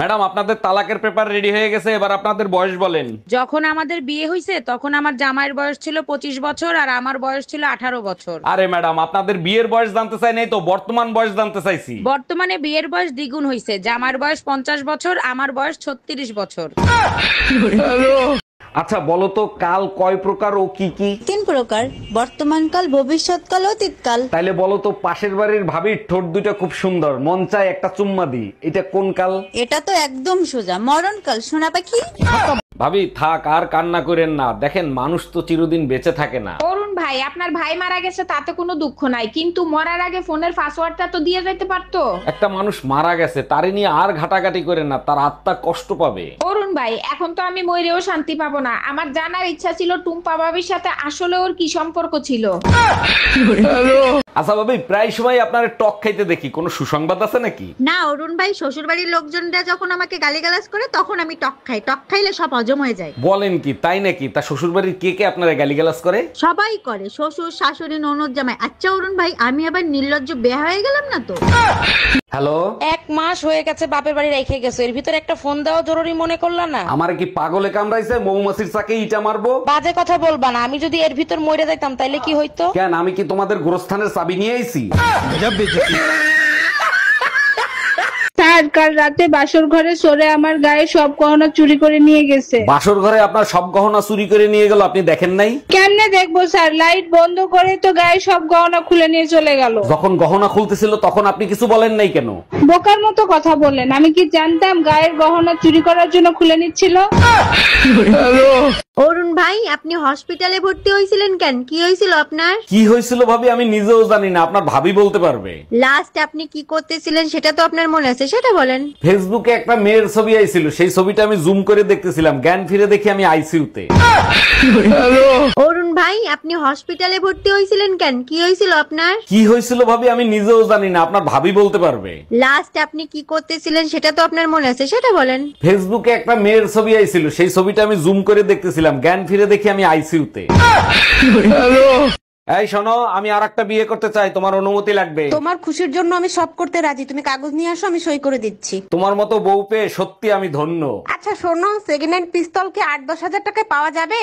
Madam, আপনাদের তালাকের paper ready হয়ে গেছে, এবার আপনাদের বয়স বলেন। যখন আমাদের বিয়ে হয়েছে তখন আমার জামাইয়ের বয়স ছিল 25 বছর আর আমার বয়স ছিল 18 বছর। আরে ম্যাডাম, আপনাদের বিয়ের বয়স জানতে চাই নাই তো, বর্তমান বয়স জানতে চাইছি। বর্তমানে বিয়ের বয়স দ্বিগুণ হয়েছে, জামাইয়ের বয়স 50 বছর, আমার বয়স 36 বছর। আচ্ছা বলো তো, কাল কয় প্রকার ও কি কি? 3 প্রকার, বর্তমানকাল, ভবিষ্যৎকাল, অতীতকাল। তাইলে বলো তো, পাশের বাড়ির ভাবির ঠোঁট দুটো খুব সুন্দর, মন চায় একটা চুম্মা দি, এটা কোন কাল? এটা তো একদম সোজা, মরণকাল, সোনা পাখি। ভাবি থাক, আর কান্না করেন না, দেখেন মানুষ তো চিরদিন বেঁচে থাকে না। অরুণ ভাই, আপনার ভাই মারা গেছে তাতে কোনো দুঃখ নাই, কিন্তু মরার আগে ফোনের পাসওয়ার্ডটা তো দিয়ে যাইতে পারতো। একটা মানুষ মারা গেছে, তারে নিয়ে আর ঘাটাঘাটি করেন না, তার আত্মা কষ্ট পাবে। অরুণ ভাই, এখন তো আমি মরেও শান্তি পাবো না। আমার জানার ইচ্ছা ছিল টুম্পা ভাবির সাথে আসলে ওর কি সম্পর্ক ছিল। আচ্ছা ভাবি, প্রায় সময় আপনার টক খাইতে দেখি, কোনো সুসংবাদ আছে নাকি? না অরুণ ভাই, শ্বশুর বাড়ির লোকজনরা যখন আমাকে গালিগালাজ করে তখন আমি টক খাই। টক খাইলে সব হজম হয়ে যায়। বলেন কি, তাই নাকি? তা শ্বশুর বাড়ির কে কে আপনারা গালিগালাজ করে? সবাই করে, শ্বশুর, শাশুড়ি, ননদ, জামাই। আচ্ছা অরুণ ভাই, আমি আবার নির্লজ্জ বেয়া হয়ে গেলাম না তো? হ্যালো, 1 মাস হয়ে গেছে বাপের বাড়ি রেখে গেছো, এর ভিতরে একটা ফোন দেওয়া জরুরি মনে করলা না? আমার কি পাগলে কামড়াইছে, মৌমাছির চাকে ইটা মারবো? বাজে কথা বলবা না, আমি যদি এর ভিতর মরে যাইতাম তাইলে কি হইতো? কেন, আমি কি তোমাদের গোরস্থানের চাবি নিয়ে আইছি? স্যার, কাল রাতে বাসর ঘরে চোরে আমার গায়ে সব গহনা চুরি করে নিয়ে গেছে। বাসর ঘরে আপনার সব গহনা চুরি করে নিয়ে গেল, আপনি দেখেন নাই? কেমনে দেখবো স্যার, লাইট বন্ধ করে তো গায়ে সব গহনা খুলে নিয়ে চলে গেল। যখন গহনা খুলতেছিল তখন আপনি কিছু বলেন নাই কেন? বোকার মতো কথা বললেন, আমি কি জানতাম গায়ের গহনা চুরি করার জন্য খুলে নিচ্ছিল? অরুণ ভাই, আপনি হসপিটালে ভর্তি হয়েছিলেন কেন? কি হয়েছিল আপনার? কি হয়েছিল ভাবি, আমি নিজেও জানি না, আপনার ভাবি বলতে পারবে। লাস্ট আপনি কি করতেছিলেন সেটা তো আপনার মনে আছে, সেটা বলেন। ফেসবুকে একটা মেয়ের ছবি আইছিল, সেই ছবিটা আমি জুম করে দেখতেছিলাম, জ্ঞান ফিরে দেখি আমি আইসিইউতে। অরুণ ভাই, আপনি হসপিটালে ভর্তি হয়েছিলেন কেন? কি হয়েছিল আপনার? কি হয়েছিল ভাবি, আমি নিজেও জানি না, আপনার ভাবি বলতে পারবে। লাস্ট আপনি কি করতেছিলেন সেটা তো আপনার মনে আছে, সেটা বলেন। ফেসবুকে একটা মেয়ের ছবি আইছিল, সেই ছবিটা আমি জুম করে দেখতেছিলাম, জ্ঞান ফিরে দেখি আমি আইসিইউতে। এই শোনো, আমি আর একটা বিয়ে করতে চাই, তোমার অনুমতি লাগবে। তোমার খুশির জন্য আমি সব করতে রাজি, তুমি কাগজ নিয়ে আসো, আমি সই করে দিচ্ছি। তোমার মতো বউ পেয়ে সত্যি আমি ধন্য। আচ্ছা শোনো, সেকেন্ড হ্যান্ড পিস্তল কি 8-10 হাজার টাকায় পাওয়া যাবে?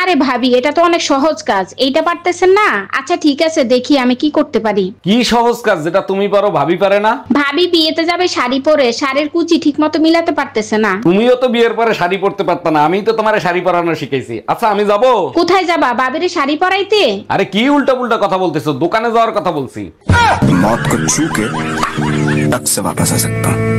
আরে ভাবি, এটা তো অনেক সহজ কাজ, এইটা পারতেছেন না? আচ্ছা ঠিক আছে, দেখি আমি কি করতে পারি। কি সহজ কাজ যেটা তুমি পারো ভাবি পারে না? ভাবি বিয়েতে যাবে শাড়ি পরে, শাড়ির কুচি ঠিক মতো মিলাতে পারতেছে না। তুমিও তো বিয়ের পরে শাড়ি পরতে পারতা না, আমি তো তোমার শাড়ি পরানো শিখাইছি। আচ্ছা আমি যাবো। কোথায় যাবা, বাবির শাড়ি পরাইতে? আরে কি উল্টা পুল্টা কথা বলতেছো, দোকানে যাওয়ার কথা বলছি। मौत को छू के टक से वापस आ सकता हूँ।